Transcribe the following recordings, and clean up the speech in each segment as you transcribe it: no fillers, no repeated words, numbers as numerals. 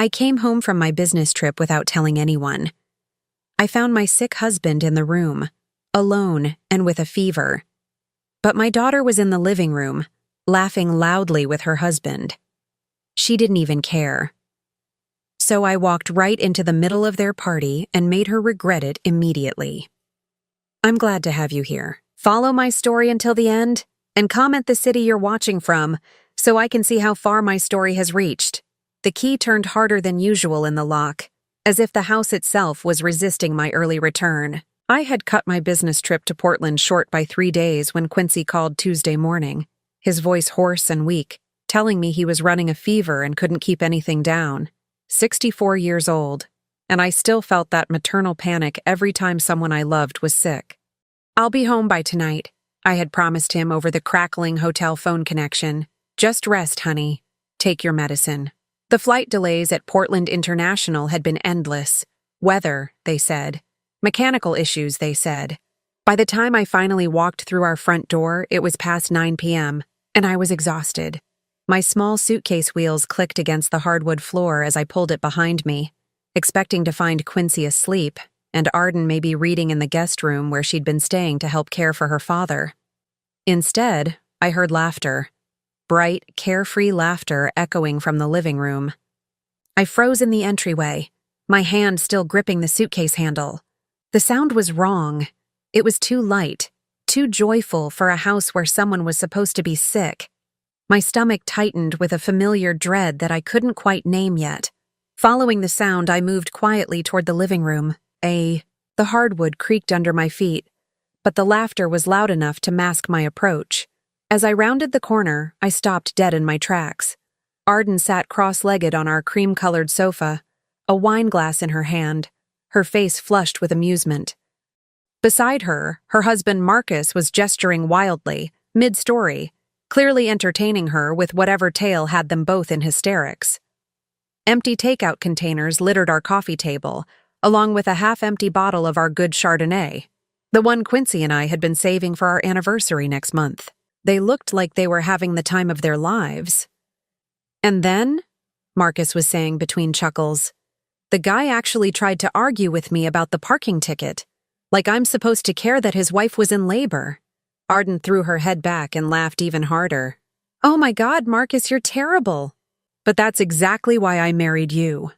I came home from my business trip without telling anyone. I found my sick husband in the room, alone and with a fever. But my daughter was in the living room, laughing loudly with her husband. She didn't even care. So I walked right into the middle of their party and made her regret it immediately. I'm glad to have you here. Follow my story until the end, and comment the city you're watching from so I can see how far my story has reached. The key turned harder than usual in the lock, as if the house itself was resisting my early return. I had cut my business trip to Portland short by 3 days when Quincy called Tuesday morning, his voice hoarse and weak, telling me he was running a fever and couldn't keep anything down. 64 years old, and I still felt that maternal panic every time someone I loved was sick. I'll be home by tonight, I had promised him over the crackling hotel phone connection. Just rest, honey. Take your medicine. The flight delays at Portland International had been endless. Weather, they said. Mechanical issues, they said. By the time I finally walked through our front door, it was past 9 p.m., and I was exhausted. My small suitcase wheels clicked against the hardwood floor as I pulled it behind me, expecting to find Quincy asleep, and Arden maybe reading in the guest room where she'd been staying to help care for her father. Instead, I heard laughter. Bright, carefree laughter echoing from the living room. I froze in the entryway, my hand still gripping the suitcase handle. The sound was wrong. It was too light, too joyful for a house where someone was supposed to be sick. My stomach tightened with a familiar dread that I couldn't quite name yet. Following the sound, I moved quietly toward the living room. The hardwood creaked under my feet, but the laughter was loud enough to mask my approach. As I rounded the corner, I stopped dead in my tracks. Arden sat cross-legged on our cream-colored sofa, a wine glass in her hand, her face flushed with amusement. Beside her, her husband Marcus was gesturing wildly, mid-story, clearly entertaining her with whatever tale had them both in hysterics. Empty takeout containers littered our coffee table, along with a half-empty bottle of our good Chardonnay, the one Quincy and I had been saving for our anniversary next month. They looked like they were having the time of their lives. And then, Marcus was saying between chuckles, the guy actually tried to argue with me about the parking ticket, like I'm supposed to care that his wife was in labor. Arden threw her head back and laughed even harder. Oh my God, Marcus, you're terrible. But that's exactly why I married you.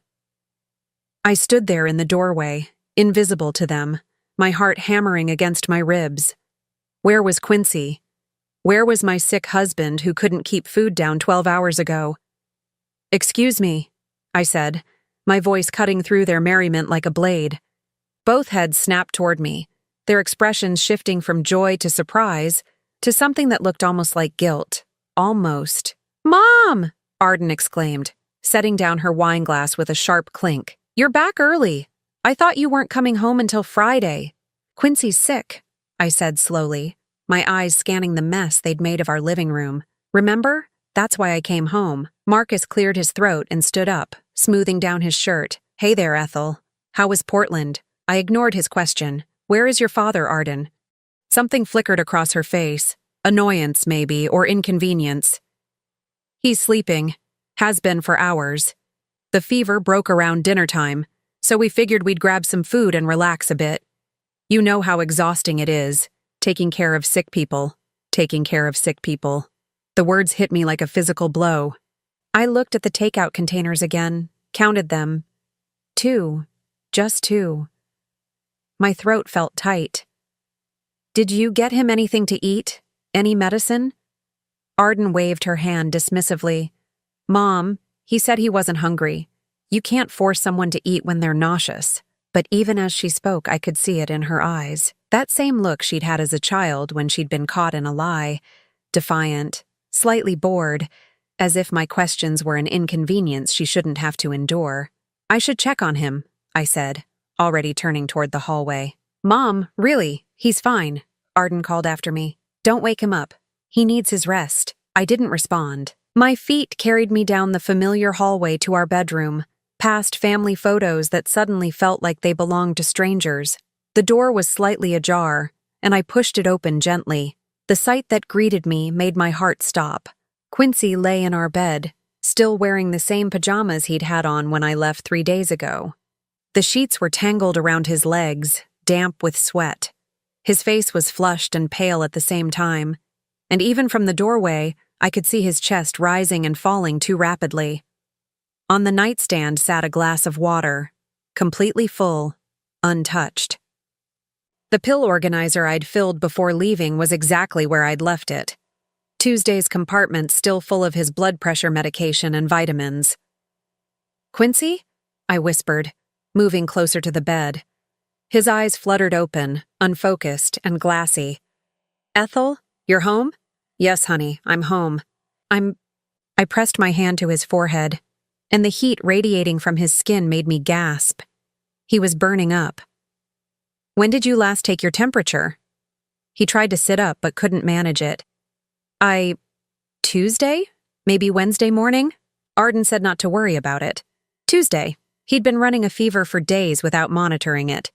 I stood there in the doorway, invisible to them, my heart hammering against my ribs. Where was Quincy? Where was my sick husband who couldn't keep food down 12 hours ago? Excuse me, I said, my voice cutting through their merriment like a blade. Both heads snapped toward me, their expressions shifting from joy to surprise to something that looked almost like guilt. Almost. Mom! Arden exclaimed, setting down her wine glass with a sharp clink. You're back early. I thought you weren't coming home until Friday. Quincy's sick, I said slowly, my eyes scanning the mess they'd made of our living room. Remember? That's why I came home. Marcus cleared his throat and stood up, smoothing down his shirt. Hey there, Ethel. How was Portland? I ignored his question. Where is your father, Arden? Something flickered across her face. Annoyance, maybe, or inconvenience. He's sleeping. Has been for hours. The fever broke around dinner time, so we figured we'd grab some food and relax a bit. You know how exhausting it is, taking care of sick people. Taking care of sick people. The words hit me like a physical blow. I looked at the takeout containers again, counted them. 2. Just 2. My throat felt tight. Did you get him anything to eat? Any medicine? Arden waved her hand dismissively. Mom, he said he wasn't hungry. You can't force someone to eat when they're nauseous. But even as she spoke, I could see it in her eyes. That same look she'd had as a child when she'd been caught in a lie. Defiant, slightly bored, as if my questions were an inconvenience she shouldn't have to endure. I should check on him, I said, already turning toward the hallway. Mom, really, he's fine, Arden called after me. Don't wake him up. He needs his rest. I didn't respond. My feet carried me down the familiar hallway to our bedroom, past family photos that suddenly felt like they belonged to strangers. The door was slightly ajar, and I pushed it open gently. The sight that greeted me made my heart stop. Quincy lay in our bed, still wearing the same pajamas he'd had on when I left 3 days ago. The sheets were tangled around his legs, damp with sweat. His face was flushed and pale at the same time, and even from the doorway, I could see his chest rising and falling too rapidly. On the nightstand sat a glass of water, completely full, untouched. The pill organizer I'd filled before leaving was exactly where I'd left it. Tuesday's compartment still full of his blood pressure medication and vitamins. "Quincy?" I whispered, moving closer to the bed. His eyes fluttered open, unfocused and glassy. "Ethel, you're home?" "Yes, honey, I'm home. I pressed my hand to his forehead, and the heat radiating from his skin made me gasp. He was burning up. "When did you last take your temperature?" He tried to sit up but couldn't manage it. Tuesday? Maybe Wednesday morning?" Arden said not to worry about it. "Tuesday. He'd been running a fever for days without monitoring it."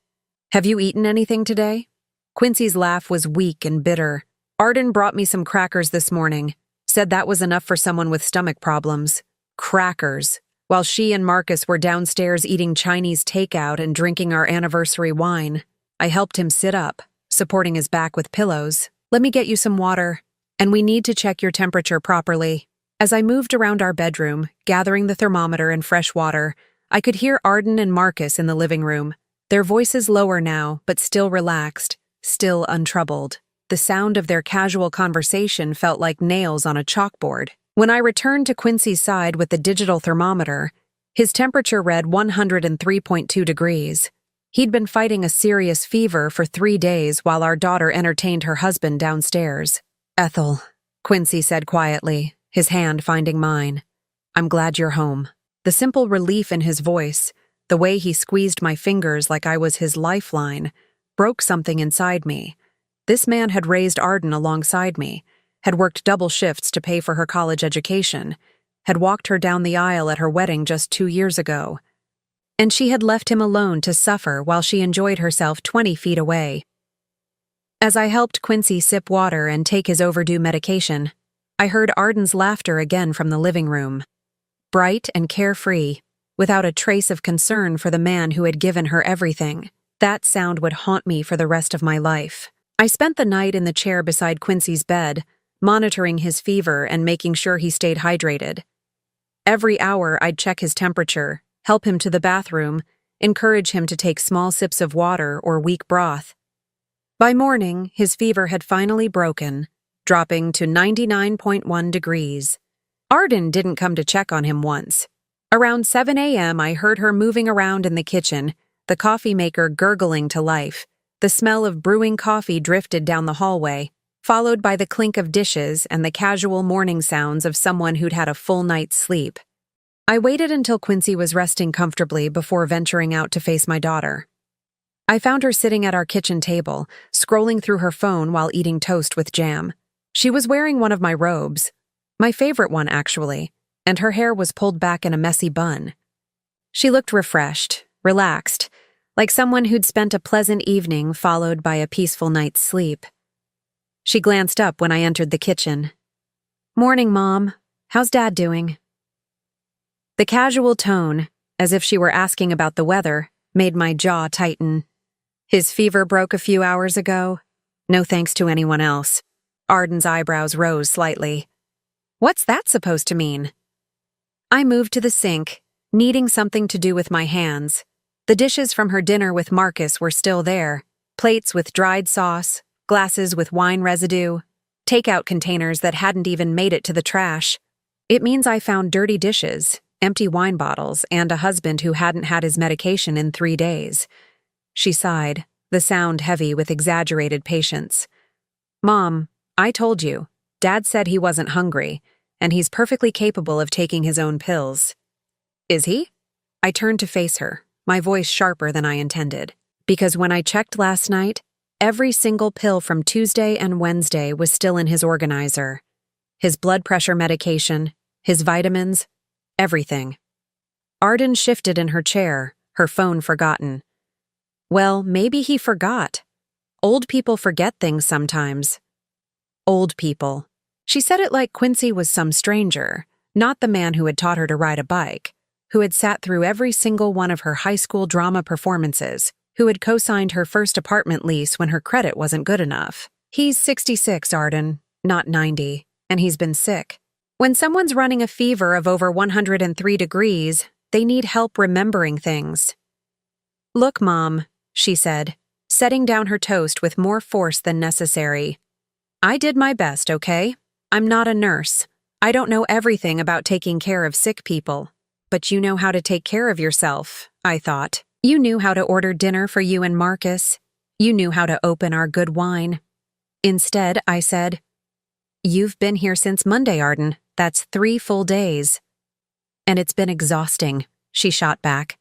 "Have you eaten anything today?" Quincy's laugh was weak and bitter. "Arden brought me some crackers this morning. Said that was enough for someone with stomach problems." Crackers. While she and Marcus were downstairs eating Chinese takeout and drinking our anniversary wine. I helped him sit up, supporting his back with pillows. "Let me get you some water. And we need to check your temperature properly." As I moved around our bedroom, gathering the thermometer and fresh water, I could hear Arden and Marcus in the living room, their voices lower now, but still relaxed, still untroubled. The sound of their casual conversation felt like nails on a chalkboard. When I returned to Quincy's side with the digital thermometer, his temperature read 103.2 degrees. He'd been fighting a serious fever for 3 days while our daughter entertained her husband downstairs. "Ethel," Quincy said quietly, his hand finding mine. "I'm glad you're home." The simple relief in his voice, the way he squeezed my fingers like I was his lifeline, broke something inside me. This man had raised Arden alongside me, had worked double shifts to pay for her college education, had walked her down the aisle at her wedding just 2 years ago. And she had left him alone to suffer while she enjoyed herself 20 feet away. As I helped Quincy sip water and take his overdue medication, I heard Arden's laughter again from the living room. Bright and carefree, without a trace of concern for the man who had given her everything. That sound would haunt me for the rest of my life. I spent the night in the chair beside Quincy's bed, monitoring his fever and making sure he stayed hydrated. Every hour I'd check his temperature, help him to the bathroom, encourage him to take small sips of water or weak broth. By morning, his fever had finally broken, dropping to 99.1 degrees. Arden didn't come to check on him once. Around 7 a.m., I heard her moving around in the kitchen, the coffee maker gurgling to life. The smell of brewing coffee drifted down the hallway, followed by the clink of dishes and the casual morning sounds of someone who'd had a full night's sleep. I waited until Quincy was resting comfortably before venturing out to face my daughter. I found her sitting at our kitchen table, scrolling through her phone while eating toast with jam. She was wearing one of my robes, my favorite one actually, and her hair was pulled back in a messy bun. She looked refreshed, relaxed, like someone who'd spent a pleasant evening followed by a peaceful night's sleep. She glanced up when I entered the kitchen. "Morning, Mom. How's Dad doing?" The casual tone, as if she were asking about the weather, made my jaw tighten. "His fever broke a few hours ago. No thanks to anyone else." Arden's eyebrows rose slightly. "What's that supposed to mean?" I moved to the sink, needing something to do with my hands. The dishes from her dinner with Marcus were still there, plates with dried sauce, glasses with wine residue, takeout containers that hadn't even made it to the trash. It means I found dirty dishes, empty wine bottles, and a husband who hadn't had his medication in 3 days. She sighed, the sound heavy with exaggerated patience. "Mom, I told you, Dad said he wasn't hungry, and he's perfectly capable of taking his own pills." "Is he?" I turned to face her, my voice sharper than I intended, because when I checked last night, every single pill from Tuesday and Wednesday was still in his organizer. His blood pressure medication, his vitamins, everything. Arden shifted in her chair, her phone forgotten. Well, maybe he forgot. Old people forget things sometimes. Old people. She said it like Quincy was some stranger, not the man who had taught her to ride a bike, who had sat through every single one of her high school drama performances, who had co-signed her first apartment lease when her credit wasn't good enough. He's 66, Arden, not 90, and he's been sick. When someone's running a fever of over 103 degrees, they need help remembering things. Look, Mom, she said, setting down her toast with more force than necessary. I did my best, okay? I'm not a nurse. I don't know everything about taking care of sick people. But you know how to take care of yourself, I thought. You knew how to order dinner for you and Marcus. You knew how to open our good wine. Instead, I said, You've been here since Monday, Arden. That's 3 full days. And it's been exhausting, she shot back.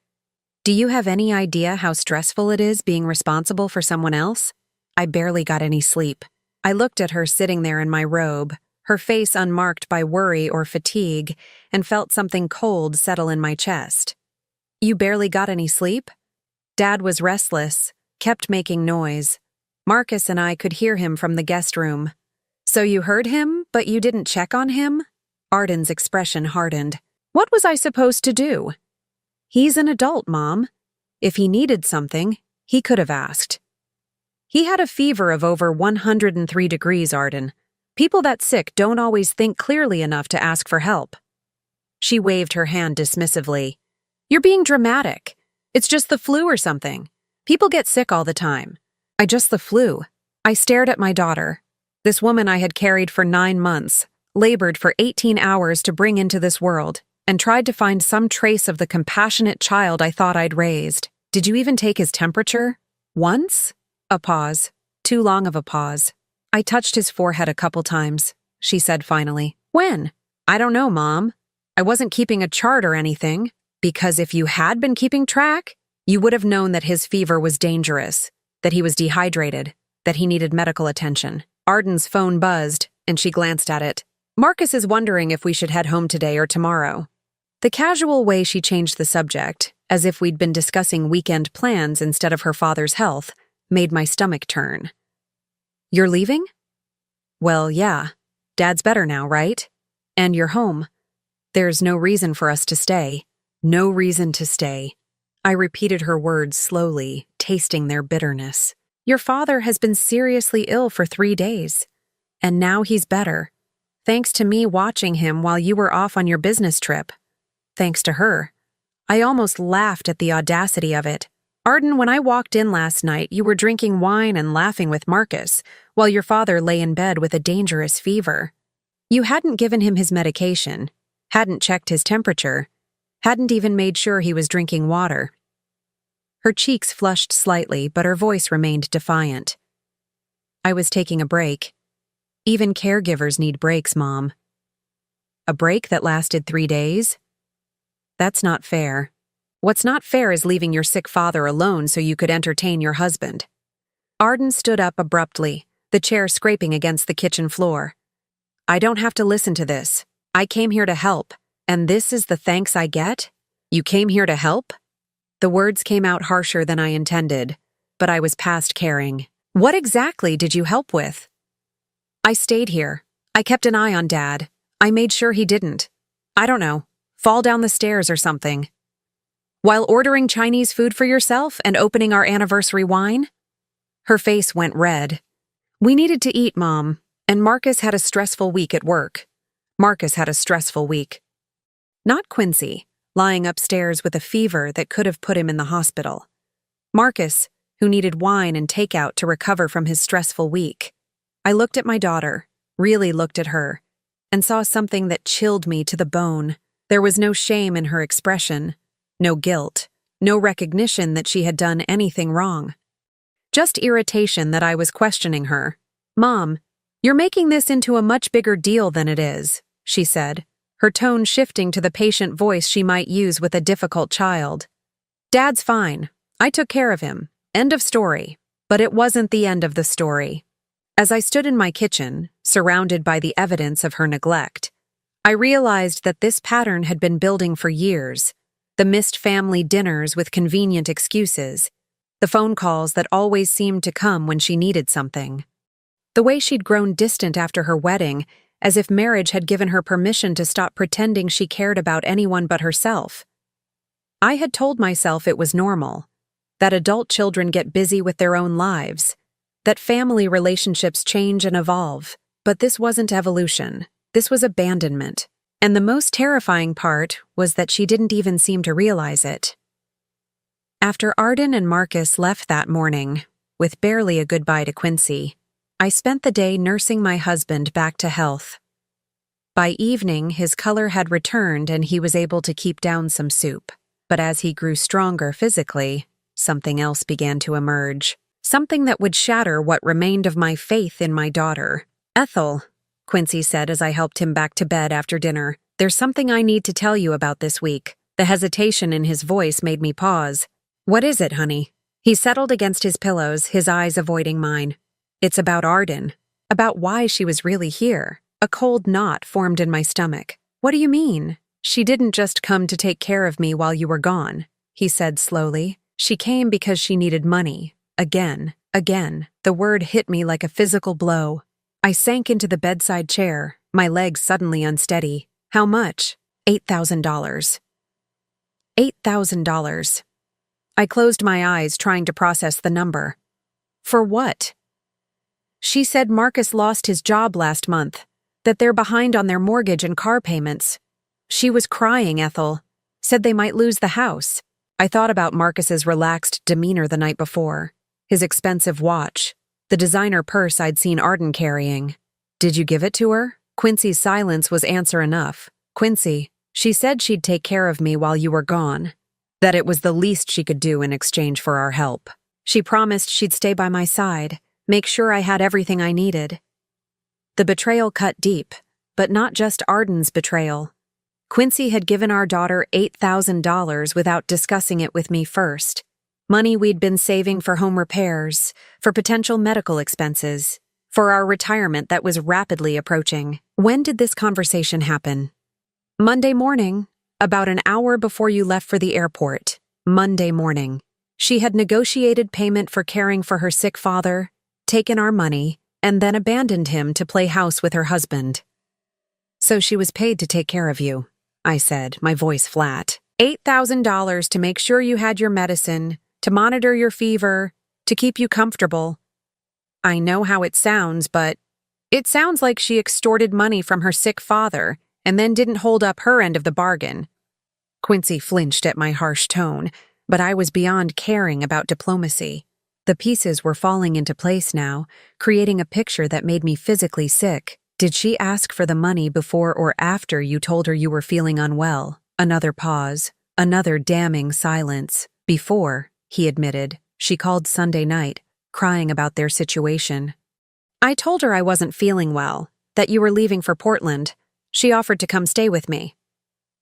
Do you have any idea how stressful it is being responsible for someone else? I barely got any sleep. I looked at her sitting there in my robe, her face unmarked by worry or fatigue, and felt something cold settle in my chest. You barely got any sleep? Dad was restless, kept making noise. Marcus and I could hear him from the guest room. So you heard him, but you didn't check on him? Arden's expression hardened. What was I supposed to do? He's an adult, Mom. If he needed something, he could have asked. He had a fever of over 103 degrees, Arden. People that sick don't always think clearly enough to ask for help. She waved her hand dismissively. You're being dramatic. It's just the flu or something. People get sick all the time. Just the flu. I stared at my daughter. This woman I had carried for 9 months, labored for 18 hours to bring into this world, and tried to find some trace of the compassionate child I thought I'd raised. Did you even take his temperature? Once? A pause. Too long of a pause. I touched his forehead a couple times, she said finally. When? I don't know, Mom. I wasn't keeping a chart or anything, because if you had been keeping track, you would have known that his fever was dangerous, that he was dehydrated, that he needed medical attention. Arden's phone buzzed, and she glanced at it. Marcus is wondering if we should head home today or tomorrow. The casual way she changed the subject, as if we'd been discussing weekend plans instead of her father's health, made my stomach turn. You're leaving? Well, yeah. Dad's better now, right? And you're home. There's no reason for us to stay. No reason to stay. I repeated her words slowly, tasting their bitterness. Your father has been seriously ill for 3 days. And now he's better. Thanks to me watching him while you were off on your business trip. Thanks to her. I almost laughed at the audacity of it. Arden, when I walked in last night, you were drinking wine and laughing with Marcus, while your father lay in bed with a dangerous fever. You hadn't given him his medication, hadn't checked his temperature, hadn't even made sure he was drinking water. Her cheeks flushed slightly, but her voice remained defiant. I was taking a break. Even caregivers need breaks, Mom. A break that lasted 3 days? That's not fair. What's not fair is leaving your sick father alone so you could entertain your husband. Arden stood up abruptly, the chair scraping against the kitchen floor. I don't have to listen to this. I came here to help, and this is the thanks I get? You came here to help? The words came out harsher than I intended, but I was past caring. What exactly did you help with? I stayed here. I kept an eye on Dad. I made sure he didn't. I don't know, fall down the stairs or something. While ordering Chinese food for yourself and opening our anniversary wine? Her face went red. We needed to eat, Mom, and Marcus had a stressful week at work. Marcus had a stressful week. Not Quincy, lying upstairs with a fever that could have put him in the hospital. Marcus, who needed wine and takeout to recover from his stressful week. I looked at my daughter, really looked at her, and saw something that chilled me to the bone. There was no shame in her expression. No guilt, no recognition that she had done anything wrong. Just irritation that I was questioning her. Mom, you're making this into a much bigger deal than it is, she said, her tone shifting to the patient voice she might use with a difficult child. Dad's fine. I took care of him. End of story. But it wasn't the end of the story. As I stood in my kitchen, surrounded by the evidence of her neglect, I realized that this pattern had been building for years. The missed family dinners with convenient excuses, the phone calls that always seemed to come when she needed something. The way she'd grown distant after her wedding as if marriage had given her permission to stop pretending she cared about anyone but herself. I had told myself it was normal, that adult children get busy with their own lives, that family relationships change and evolve, but this wasn't evolution. This was abandonment. And the most terrifying part was that she didn't even seem to realize it. After Arden and Marcus left that morning, with barely a goodbye to Quincy, I spent the day nursing my husband back to health. By evening, his color had returned and he was able to keep down some soup. But as he grew stronger physically, something else began to emerge. Something that would shatter what remained of my faith in my daughter. "Ethel," Quincy said as I helped him back to bed after dinner, "there's something I need to tell you about this week." The hesitation in his voice made me pause. "What is it, honey?" He settled against his pillows, his eyes avoiding mine. "It's about Arden. About why she was really here." A cold knot formed in my stomach. "What do you mean?" "She didn't just come to take care of me while you were gone," he said slowly. "She came because she needed money. Again. The word hit me like a physical blow. I sank into the bedside chair, my legs suddenly unsteady. "How much?" $8,000. $8,000. I closed my eyes, trying to process the number. "For what?" "She said Marcus lost his job last month, that they're behind on their mortgage and car payments. She was crying, Ethel. Said they might lose the house." I thought about Marcus's relaxed demeanor the night before, his expensive watch, the designer purse I'd seen Arden carrying. "Did you give it to her?" Quincy's silence was answer enough. "Quincy, she said she'd take care of me while you were gone, that it was the least she could do in exchange for our help. She promised she'd stay by my side, make sure I had everything I needed." The betrayal cut deep, but not just Arden's betrayal. Quincy had given our daughter $8,000 without discussing it with me first. Money we'd been saving for home repairs, for potential medical expenses, for our retirement that was rapidly approaching. When did this conversation happen? Monday morning, about an hour before you left for the airport. Monday morning. She had negotiated payment for caring for her sick father, taken our money, and then abandoned him to play house with her husband. "So she was paid to take care of you," I said, my voice flat. $8,000 to make sure you had your medicine, to monitor your fever, to keep you comfortable. I know how it sounds, but it sounds like she extorted money from her sick father and then didn't hold up her end of the bargain. Quincy flinched at my harsh tone, but I was beyond caring about diplomacy. The pieces were falling into place now, creating a picture that made me physically sick. "Did she ask for the money before or after you told her you were feeling unwell?" Another pause, another damning silence. "Before," he admitted. "She called Sunday night, crying about their situation. I told her I wasn't feeling well, that you were leaving for Portland. She offered to come stay with me."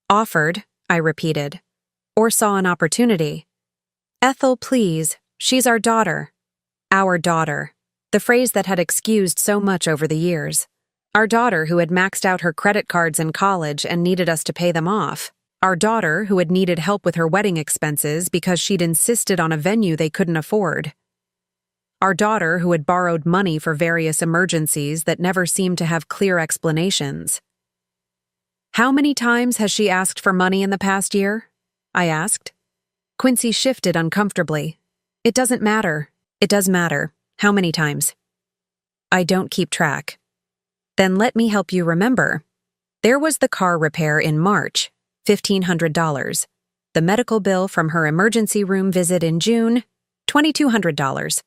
"Offered," I repeated. "Or saw an opportunity." "Ethel, please, she's our daughter." Our daughter. The phrase that had excused so much over the years. Our daughter who had maxed out her credit cards in college and needed us to pay them off. Our daughter who had needed help with her wedding expenses because she'd insisted on a venue they couldn't afford. Our daughter who had borrowed money for various emergencies that never seemed to have clear explanations. "How many times has she asked for money in the past year?" I asked. Quincy shifted uncomfortably. "It doesn't matter." "It does matter. How many times?" "I don't keep track." "Then let me help you remember. There was the car repair in March, $1,500. The medical bill from her emergency room visit in June, $2,200.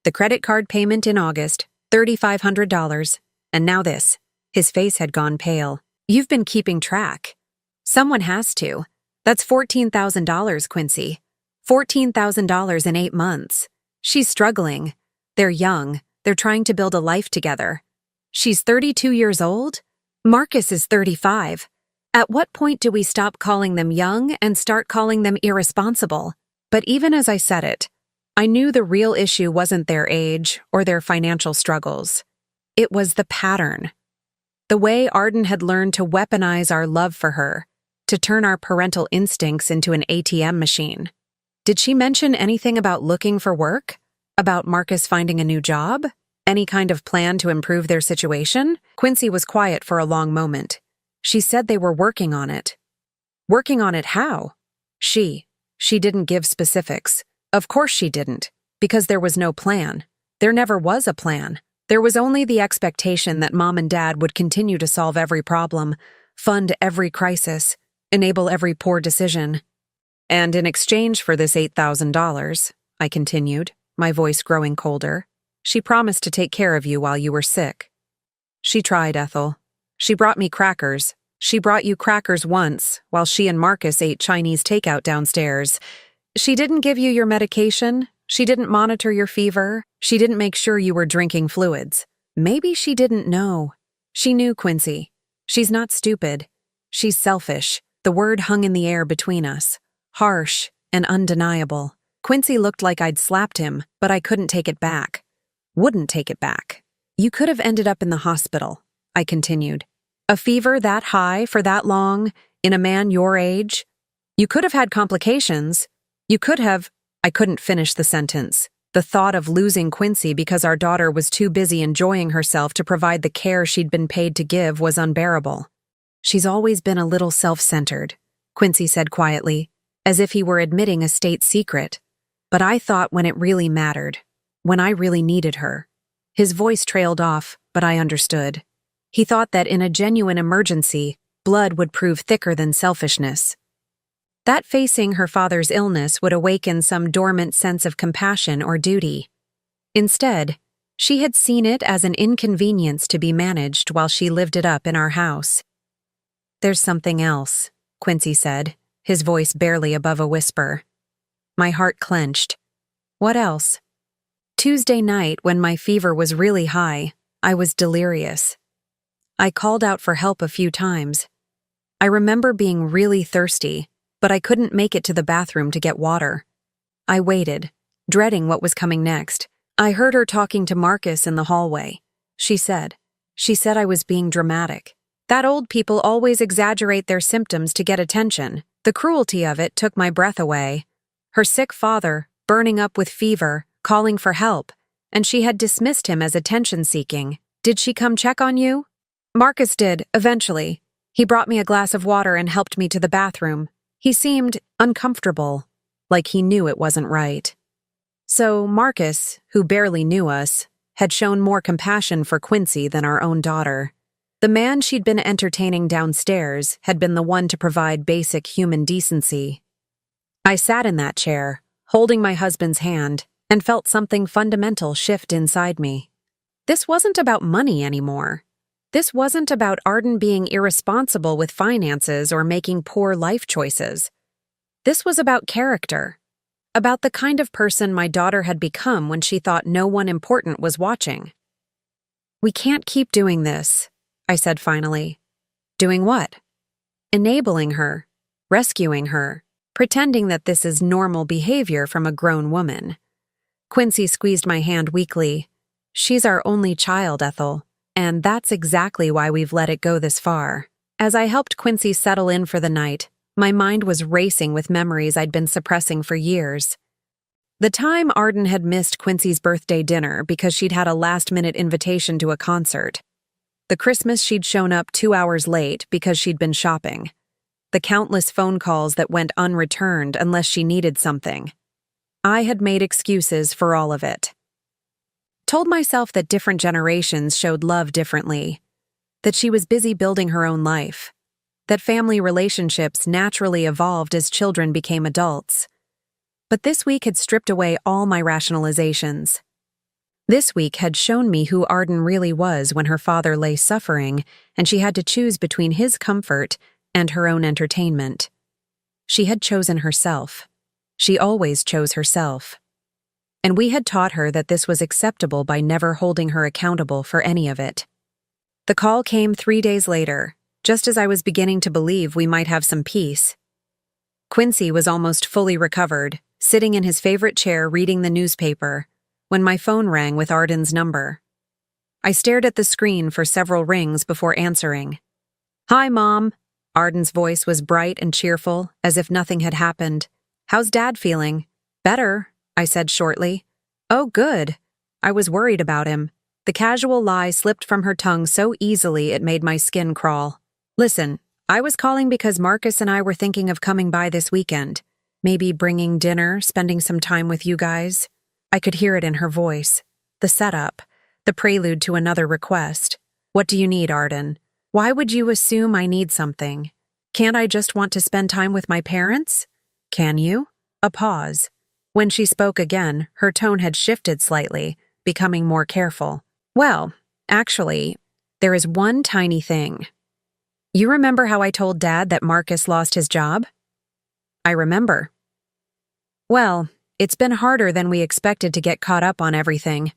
The credit card payment in August, $3,500. And now this." His face had gone pale. "You've been keeping track." "Someone has to. That's $14,000, Quincy. $14,000 in 8 months. She's struggling. They're young. They're trying to build a life together. She's 32 years old? Marcus is 35. At what point do we stop calling them young and start calling them irresponsible?" But even as I said it, I knew the real issue wasn't their age or their financial struggles. It was the pattern. The way Arden had learned to weaponize our love for her, to turn our parental instincts into an ATM machine. Did she mention anything about looking for work? About Marcus finding a new job? Any kind of plan to improve their situation? Quincy was quiet for a long moment. She said they were working on it. Working on it how? She didn't give specifics. Of course she didn't, because there was no plan. There never was a plan. There was only the expectation that Mom and Dad would continue to solve every problem, fund every crisis, enable every poor decision. And in exchange for this $8,000, I continued, my voice growing colder, she promised to take care of you while you were sick. She tried, Ethel. She brought me crackers. She brought you crackers once, while she and Marcus ate Chinese takeout downstairs. She didn't give you your medication. She didn't monitor your fever. She didn't make sure you were drinking fluids. Maybe she didn't know. She knew, Quincy. She's not stupid. She's selfish. The word hung in the air between us. Harsh and undeniable. Quincy looked like I'd slapped him, but I couldn't take it back. Wouldn't take it back. You could have ended up in the hospital, I continued. A fever that high for that long, in a man your age? You could have had complications. You could have... I couldn't finish the sentence. The thought of losing Quincy because our daughter was too busy enjoying herself to provide the care she'd been paid to give was unbearable. She's always been a little self-centered, Quincy said quietly, as if he were admitting a state secret. But I thought when it really mattered, when I really needed her. His voice trailed off, but I understood. He thought that in a genuine emergency, blood would prove thicker than selfishness. That facing her father's illness would awaken some dormant sense of compassion or duty. Instead, she had seen it as an inconvenience to be managed while she lived it up in our house. There's something else, Quincy said, his voice barely above a whisper. My heart clenched. What else? Tuesday night, when my fever was really high, I was delirious. I called out for help a few times. I remember being really thirsty, but I couldn't make it to the bathroom to get water. I waited, dreading what was coming next. I heard her talking to Marcus in the hallway. She said I was being dramatic. That old people always exaggerate their symptoms to get attention. The cruelty of it took my breath away. Her sick father, burning up with fever, calling for help, and she had dismissed him as attention-seeking. Did she come check on you? Marcus did, eventually. He brought me a glass of water and helped me to the bathroom. He seemed uncomfortable, like he knew it wasn't right. So Marcus, who barely knew us, had shown more compassion for Quincy than our own daughter. The man she'd been entertaining downstairs had been the one to provide basic human decency. I sat in that chair, holding my husband's hand, and felt something fundamental shift inside me. This wasn't about money anymore. This wasn't about Arden being irresponsible with finances or making poor life choices. This was about character, about the kind of person my daughter had become when she thought no one important was watching. We can't keep doing this, I said finally. Doing what? Enabling her, rescuing her, pretending that this is normal behavior from a grown woman. Quincy squeezed my hand weakly. She's our only child, Ethel. And that's exactly why we've let it go this far. As I helped Quincy settle in for the night, my mind was racing with memories I'd been suppressing for years. The time Arden had missed Quincy's birthday dinner because she'd had a last-minute invitation to a concert. The Christmas she'd shown up 2 hours late because she'd been shopping. The countless phone calls that went unreturned unless she needed something. I had made excuses for all of it. Told myself that different generations showed love differently, that she was busy building her own life, that family relationships naturally evolved as children became adults. But this week had stripped away all my rationalizations. This week had shown me who Arden really was when her father lay suffering and she had to choose between his comfort and her own entertainment. She had chosen herself. She always chose herself. And we had taught her that this was acceptable by never holding her accountable for any of it. The call came 3 days later, just as I was beginning to believe we might have some peace. Quincy was almost fully recovered, sitting in his favorite chair reading the newspaper, when my phone rang with Arden's number. I stared at the screen for several rings before answering. Hi, Mom. Arden's voice was bright and cheerful, as if nothing had happened. How's Dad feeling? Better, I said shortly. Oh, good. I was worried about him. The casual lie slipped from her tongue so easily it made my skin crawl. Listen, I was calling because Marcus and I were thinking of coming by this weekend. Maybe bringing dinner, spending some time with you guys. I could hear it in her voice. The setup. The prelude to another request. What do you need, Arden? Why would you assume I need something? Can't I just want to spend time with my parents? Can you? A pause. When she spoke again, her tone had shifted slightly, becoming more careful. Well, actually, there is one tiny thing. You remember how I told Dad that Marcus lost his job? I remember. Well, it's been harder than we expected to get caught up on everything.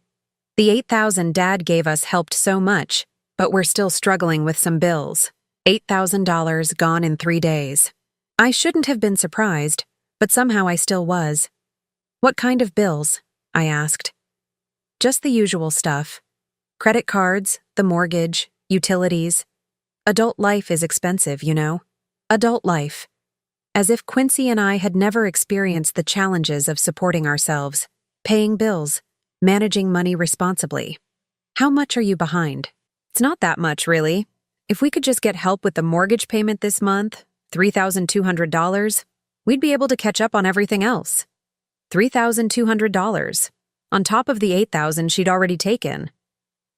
The $8,000 Dad gave us helped so much, but we're still struggling with some bills. $8,000 gone in 3 days. I shouldn't have been surprised, but somehow I still was. What kind of bills? I asked. Just the usual stuff. Credit cards, the mortgage, utilities. Adult life is expensive, you know. Adult life. As if Quincy and I had never experienced the challenges of supporting ourselves, paying bills, managing money responsibly. How much are you behind? It's not that much, really. If we could just get help with the mortgage payment this month, $3,200, we'd be able to catch up on everything else. $3,200, on top of the $8,000 she'd already taken.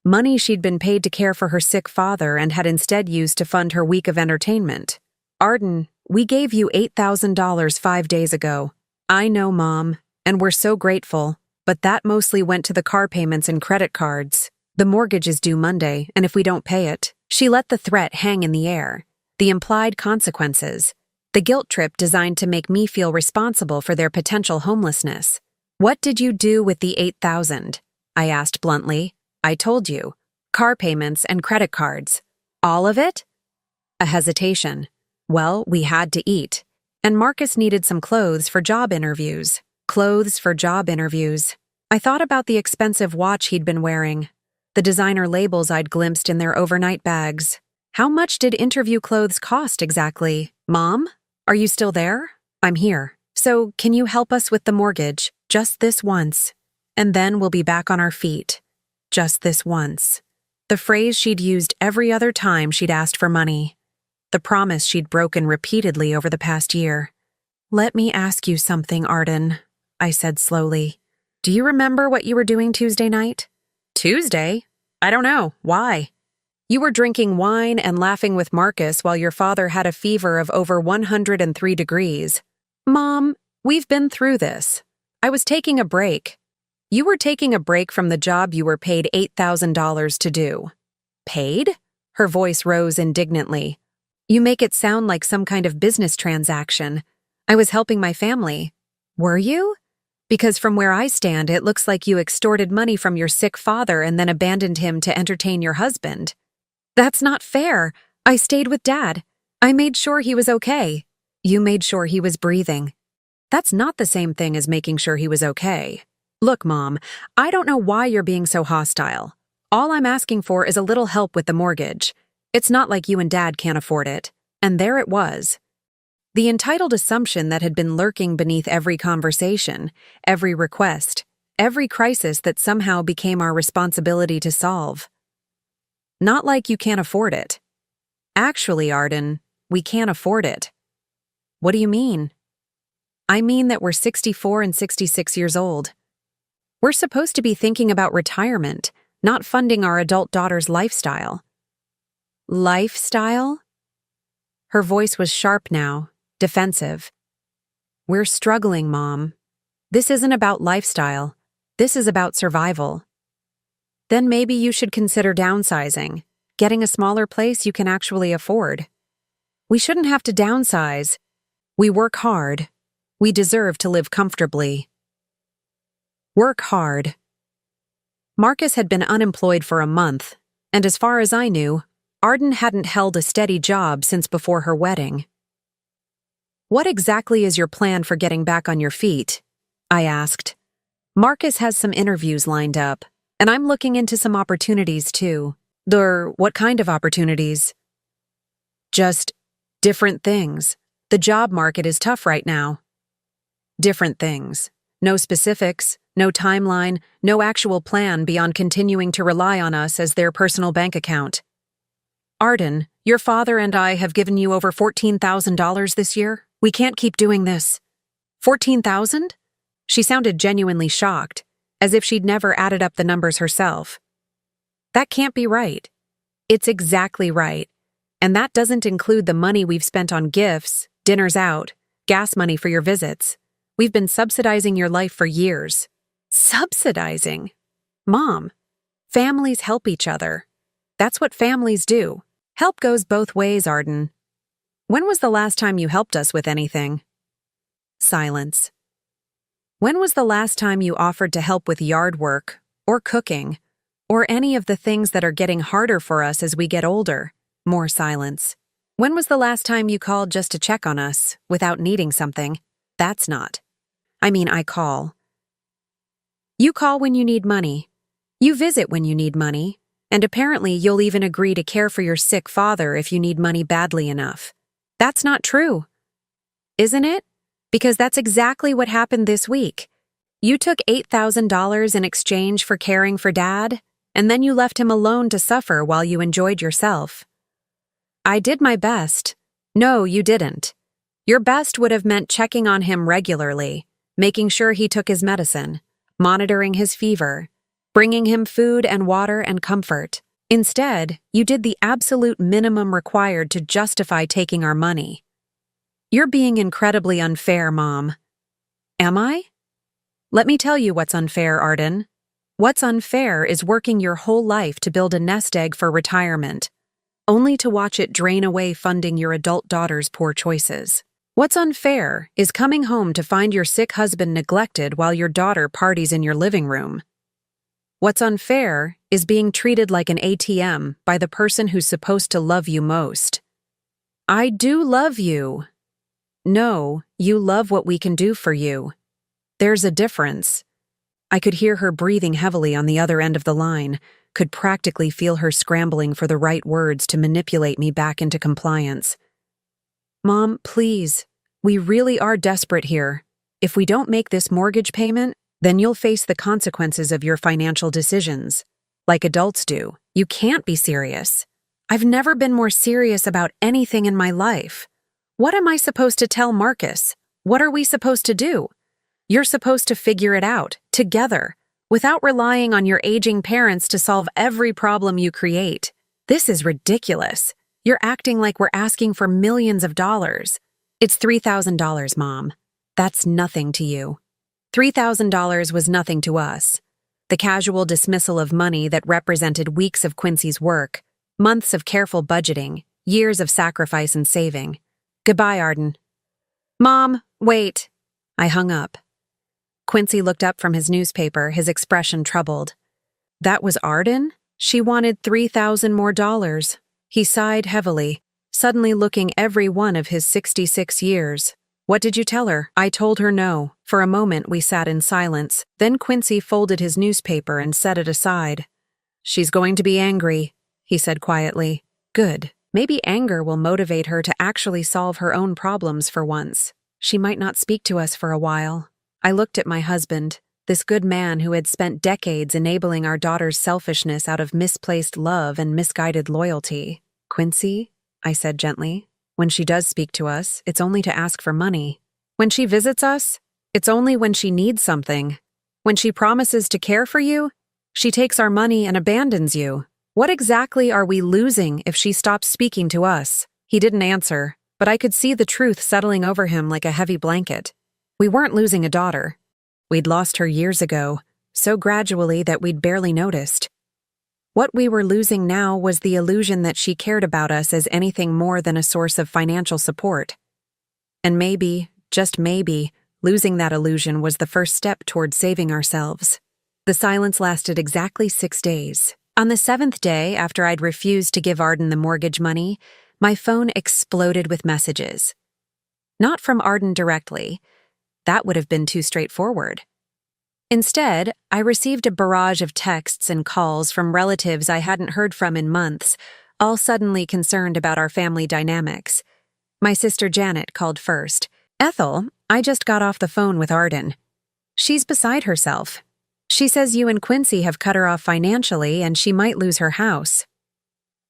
Money she'd been paid to care for her sick father and had instead used to fund her week of entertainment. Arden, we gave you $8,000 5 days ago. I know, Mom, and we're so grateful, but that mostly went to the car payments and credit cards. The mortgage is due Monday, and if we don't pay it, she let the threat hang in the air. The implied consequences. The guilt trip designed to make me feel responsible for their potential homelessness. What did you do with the $8,000? I asked bluntly. I told you. Car payments and credit cards. All of it? A hesitation. Well, we had to eat. And Marcus needed some clothes for job interviews. Clothes for job interviews. I thought about the expensive watch he'd been wearing. The designer labels I'd glimpsed in their overnight bags. How much did interview clothes cost exactly? Mom? Are you still there? I'm here. So, can you help us with the mortgage? Just this once. And then we'll be back on our feet. Just this once. The phrase she'd used every other time she'd asked for money. The promise she'd broken repeatedly over the past year. Let me ask you something, Arden, I said slowly. Do you remember what you were doing Tuesday night? Tuesday? I don't know. Why? You were drinking wine and laughing with Marcus while your father had a fever of over 103 degrees. Mom, we've been through this. I was taking a break. You were taking a break from the job you were paid $8,000 to do. Paid? Her voice rose indignantly. You make it sound like some kind of business transaction. I was helping my family. Were you? Because from where I stand, it looks like you extorted money from your sick father and then abandoned him to entertain your husband. That's not fair. I stayed with Dad. I made sure he was okay. You made sure he was breathing. That's not the same thing as making sure he was okay. Look, Mom, I don't know why you're being so hostile. All I'm asking for is a little help with the mortgage. It's not like you and Dad can't afford it. And there it was. The entitled assumption that had been lurking beneath every conversation, every request, every crisis that somehow became our responsibility to solve. Not like you can't afford it. Actually, Arden, we can't afford it. What do you mean? I mean that we're 64 and 66 years old. We're supposed to be thinking about retirement, not funding our adult daughter's lifestyle. Lifestyle? Her voice was sharp now, defensive. We're struggling, Mom. This isn't about lifestyle. This is about survival. Then maybe you should consider downsizing, getting a smaller place you can actually afford. We shouldn't have to downsize. We work hard. We deserve to live comfortably. Work hard. Marcus had been unemployed for a month, and as far as I knew, Arden hadn't held a steady job since before her wedding. What exactly is your plan for getting back on your feet? I asked. Marcus has some interviews lined up. And I'm looking into some opportunities, too. What kind of opportunities? Just different things. The job market is tough right now. Different things. No specifics, No timeline, no actual plan beyond continuing to rely on us as their personal bank account. Arden, your father and I have given you over $14,000 this year. We can't keep doing this. 14,000? She sounded genuinely shocked, as if she'd never added up the numbers herself. That can't be right. It's exactly right. And that doesn't include the money we've spent on gifts, dinners out, gas money for your visits. We've been subsidizing your life for years. Subsidizing? Mom, families help each other. That's what families do. Help goes both ways, Arden. When was the last time you helped us with anything? Silence. When was the last time you offered to help with yard work, or cooking, or any of the things that are getting harder for us as we get older? More silence. When was the last time you called just to check on us, without needing something? That's not. I call. You call when you need money. You visit when you need money. And apparently you'll even agree to care for your sick father if you need money badly enough. That's not true. Isn't it? Because that's exactly what happened this week. You took $8,000 in exchange for caring for Dad, and then you left him alone to suffer while you enjoyed yourself. I did my best. No, you didn't. Your best would have meant checking on him regularly, making sure he took his medicine, monitoring his fever, bringing him food and water and comfort. Instead, you did the absolute minimum required to justify taking our money. You're being incredibly unfair, Mom. Am I? Let me tell you what's unfair, Arden. What's unfair is working your whole life to build a nest egg for retirement, only to watch it drain away funding your adult daughter's poor choices. What's unfair is coming home to find your sick husband neglected while your daughter parties in your living room. What's unfair is being treated like an ATM by the person who's supposed to love you most. I do love you. No, you love what we can do for you. There's a difference. I could hear her breathing heavily on the other end of the line, could practically feel her scrambling for the right words to manipulate me back into compliance. Mom, please, we really are desperate here. If we don't make this mortgage payment, then you'll face the consequences of your financial decisions. Like adults do. You can't be serious. I've never been more serious about anything in my life. What am I supposed to tell Marcus? What are we supposed to do? You're supposed to figure it out, together, without relying on your aging parents to solve every problem you create. This is ridiculous. You're acting like we're asking for millions of dollars. It's $3,000, Mom. That's nothing to you. $3,000 was nothing to us. The casual dismissal of money that represented weeks of Quincy's work, months of careful budgeting, years of sacrifice and saving. Goodbye, Arden. Mom, wait. I hung up. Quincy looked up from his newspaper, his expression troubled. That was Arden? She wanted $3,000 more dollars. He sighed heavily, suddenly looking every one of his 66 years. What did you tell her? I told her no. For a moment we sat in silence. Then Quincy folded his newspaper and set it aside. She's going to be angry, he said quietly. Good. Maybe anger will motivate her to actually solve her own problems for once. She might not speak to us for a while. I looked at my husband, this good man who had spent decades enabling our daughter's selfishness out of misplaced love and misguided loyalty. Quincy, I said gently. When she does speak to us, it's only to ask for money. When she visits us, it's only when she needs something. When she promises to care for you, she takes our money and abandons you. What exactly are we losing if she stops speaking to us? He didn't answer, but I could see the truth settling over him like a heavy blanket. We weren't losing a daughter. We'd lost her years ago, so gradually that we'd barely noticed. What we were losing now was the illusion that she cared about us as anything more than a source of financial support. And maybe, just maybe, losing that illusion was the first step toward saving ourselves. The silence lasted exactly 6 days. On the 7th day, after I'd refused to give Arden the mortgage money, my phone exploded with messages. Not from Arden directly. That would have been too straightforward. Instead, I received a barrage of texts and calls from relatives I hadn't heard from in months, all suddenly concerned about our family dynamics. My sister Janet called first. Ethel, I just got off the phone with Arden. She's beside herself. She says you and Quincy have cut her off financially and she might lose her house.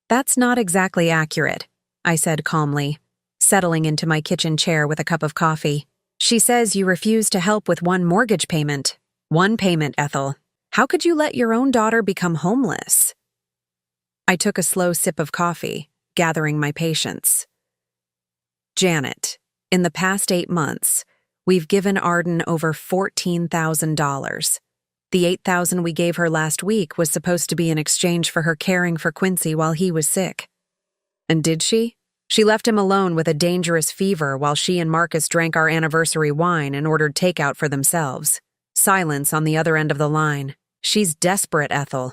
That's not exactly accurate, I said calmly, settling into my kitchen chair with a cup of coffee. She says you refused to help with one mortgage payment. One payment, Ethel. How could you let your own daughter become homeless? I took a slow sip of coffee, gathering my patience. Janet, in the past 8 months, we've given Arden over $14,000. The $8,000 we gave her last week was supposed to be in exchange for her caring for Quincy while he was sick. And did she? She left him alone with a dangerous fever while she and Marcus drank our anniversary wine and ordered takeout for themselves. Silence on the other end of the line. She's desperate, Ethel.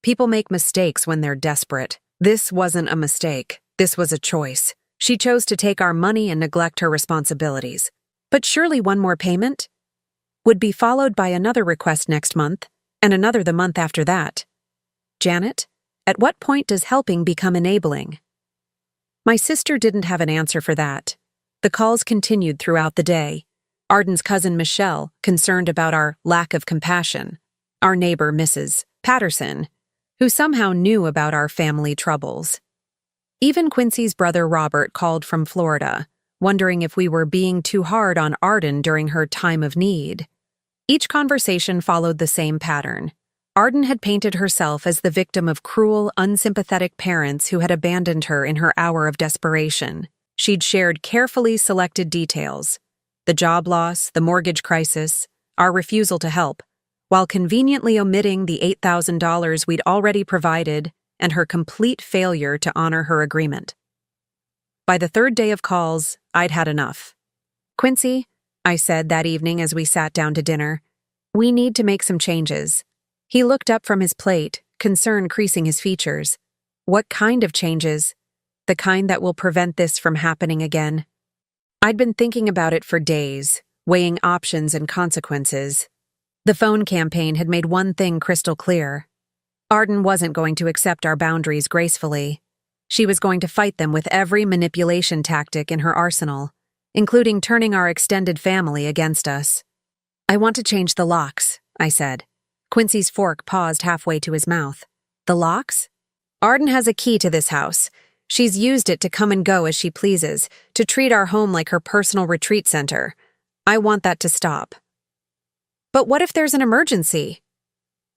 People make mistakes when they're desperate. This wasn't a mistake. This was a choice. She chose to take our money and neglect her responsibilities. But surely one more payment would be followed by another request next month, and another the month after that. Janet, at what point does helping become enabling? My sister didn't have an answer for that. The calls continued throughout the day. Arden's cousin Michelle, concerned about our lack of compassion. Our neighbor, Mrs. Patterson, who somehow knew about our family troubles. Even Quincy's brother Robert called from Florida, wondering if we were being too hard on Arden during her time of need. Each conversation followed the same pattern. Arden had painted herself as the victim of cruel, unsympathetic parents who had abandoned her in her hour of desperation. She'd shared carefully selected details: the job loss, the mortgage crisis, our refusal to help, while conveniently omitting the $8,000 we'd already provided and her complete failure to honor her agreement. By the third day of calls, I'd had enough. Quincy, I said that evening as we sat down to dinner, we need to make some changes. He looked up from his plate, concern creasing his features. What kind of changes? The kind that will prevent this from happening again. I'd been thinking about it for days, weighing options and consequences. The phone campaign had made one thing crystal clear. Arden wasn't going to accept our boundaries gracefully. She was going to fight them with every manipulation tactic in her arsenal, including turning our extended family against us. I want to change the locks, I said. Quincy's fork paused halfway to his mouth. The locks? Arden has a key to this house. She's used it to come and go as she pleases, to treat our home like her personal retreat center. I want that to stop. But what if there's an emergency?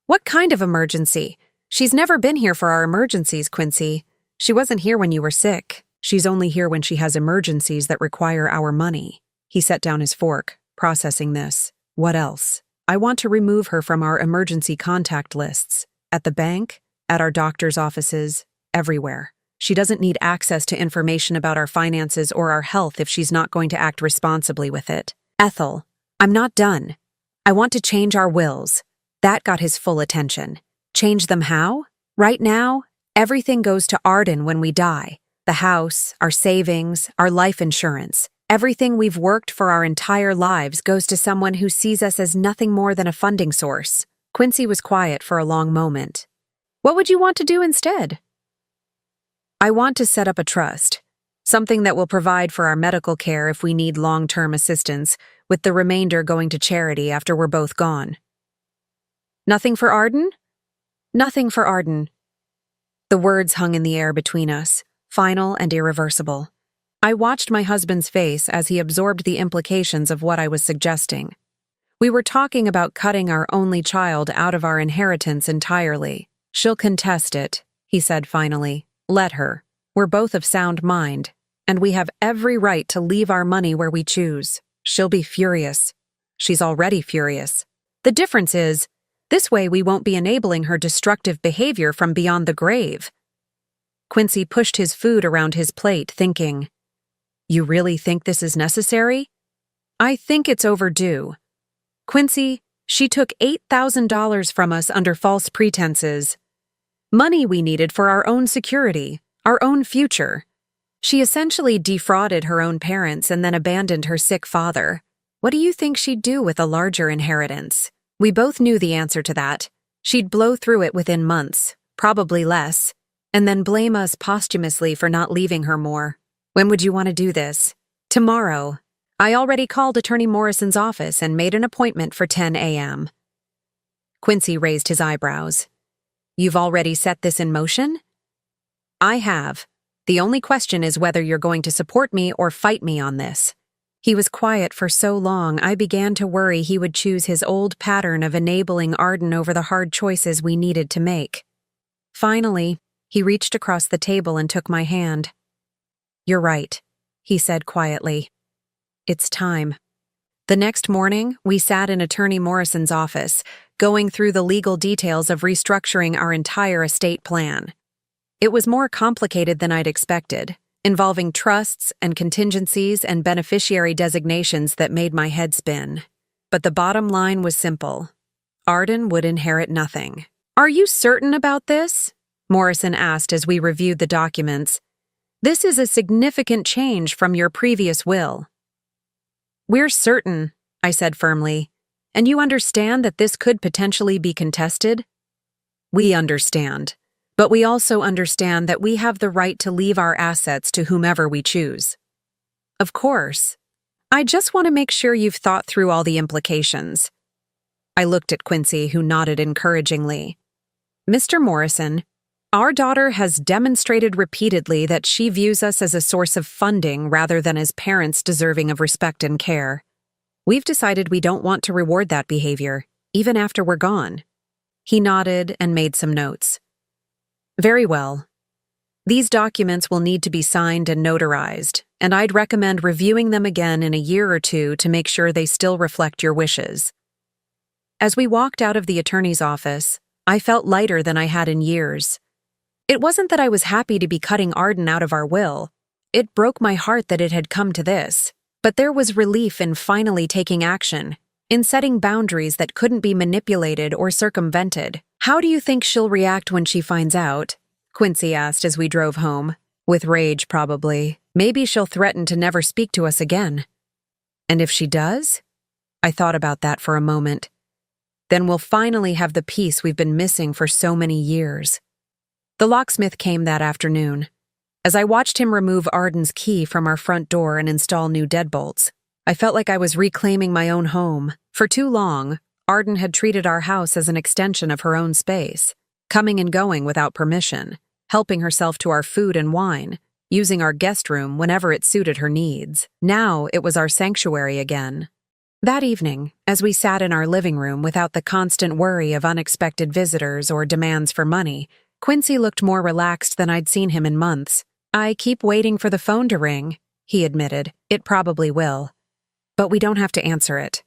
What kind of emergency? She's never been here for our emergencies, Quincy. She wasn't here when you were sick. She's only here when she has emergencies that require our money. He set down his fork, processing this. What else? I want to remove her from our emergency contact lists. At the bank, at our doctor's offices, everywhere. She doesn't need access to information about our finances or our health if she's not going to act responsibly with it. Ethel, I'm not done. I want to change our wills. That got his full attention. Change them how? Right now, everything goes to Arden when we die. The house, our savings, our life insurance. Everything we've worked for our entire lives goes to someone who sees us as nothing more than a funding source. Quincy was quiet for a long moment. What would you want to do instead? I want to set up a trust, something that will provide for our medical care if we need long-term assistance, with the remainder going to charity after we're both gone. Nothing for Arden? Nothing for Arden. The words hung in the air between us, final and irreversible. I watched my husband's face as he absorbed the implications of what I was suggesting. We were talking about cutting our only child out of our inheritance entirely. She'll contest it, he said finally. Let her. We're both of sound mind, and we have every right to leave our money where we choose. She'll be furious. She's already furious. The difference is, this way we won't be enabling her destructive behavior from beyond the grave. Quincy pushed his food around his plate, thinking, You really think this is necessary? I think it's overdue. Quincy, she took $8,000 from us under false pretenses. Money we needed for our own security, our own future. She essentially defrauded her own parents and then abandoned her sick father. What do you think she'd do with a larger inheritance? We both knew the answer to that. She'd blow through it within months, probably less, and then blame us posthumously for not leaving her more. When would you want to do this? Tomorrow. I already called Attorney Morrison's office and made an appointment for 10 a.m. Quincy raised his eyebrows. You've already set this in motion? I have. The only question is whether you're going to support me or fight me on this. He was quiet for so long, I began to worry he would choose his old pattern of enabling Arden over the hard choices we needed to make. Finally, he reached across the table and took my hand. You're right, he said quietly. It's time. The next morning, we sat in Attorney Morrison's office, going through the legal details of restructuring our entire estate plan. It was more complicated than I'd expected, involving trusts and contingencies and beneficiary designations that made my head spin. But the bottom line was simple. Arden would inherit nothing. Are you certain about this? Morrison asked as we reviewed the documents. This is a significant change from your previous will. We're certain, I said firmly. And you understand that this could potentially be contested? We understand. But we also understand that we have the right to leave our assets to whomever we choose. Of course. I just want to make sure you've thought through all the implications. I looked at Quincy, who nodded encouragingly. Mr. Morrison, our daughter has demonstrated repeatedly that she views us as a source of funding rather than as parents deserving of respect and care. We've decided we don't want to reward that behavior, even after we're gone. He nodded and made some notes. Very well. These documents will need to be signed and notarized, and I'd recommend reviewing them again in a year or two to make sure they still reflect your wishes. As we walked out of the attorney's office, I felt lighter than I had in years. It wasn't that I was happy to be cutting Arden out of our will. It broke my heart that it had come to this, but there was relief in finally taking action, in setting boundaries that couldn't be manipulated or circumvented. How do you think she'll react when she finds out? Quincy asked as we drove home. With rage, probably. Maybe she'll threaten to never speak to us again. And if she does? I thought about that for a moment. Then we'll finally have the peace we've been missing for so many years. The locksmith came that afternoon. As I watched him remove Arden's key from our front door and install new deadbolts, I felt like I was reclaiming my own home. For too long, Arden had treated our house as an extension of her own space, coming and going without permission, helping herself to our food and wine, using our guest room whenever it suited her needs. Now it was our sanctuary again. That evening, as we sat in our living room without the constant worry of unexpected visitors or demands for money, Quincy looked more relaxed than I'd seen him in months. I keep waiting for the phone to ring, he admitted. It probably will. But we don't have to answer it.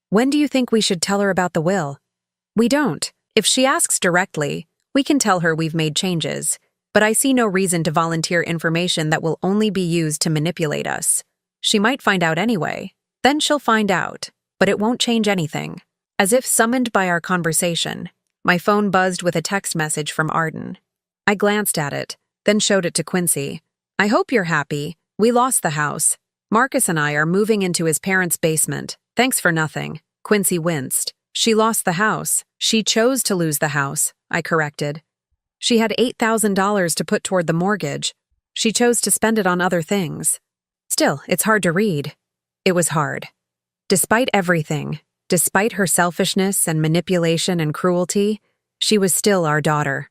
When do you think we should tell her about the will? We don't. If she asks directly, we can tell her we've made changes. But I see no reason to volunteer information that will only be used to manipulate us. She might find out anyway. Then she'll find out, but it won't change anything. As if summoned by our conversation, my phone buzzed with a text message from Arden. I glanced at it, then showed it to Quincy. I hope you're happy. We lost the house. Marcus and I are moving into his parents' basement. Thanks for nothing. Quincy winced. She lost the house. She chose to lose the house, I corrected. She had $8,000 to put toward the mortgage. She chose to spend it on other things. Still, it's hard to read. It was hard. Despite everything, despite her selfishness and manipulation and cruelty, she was still our daughter.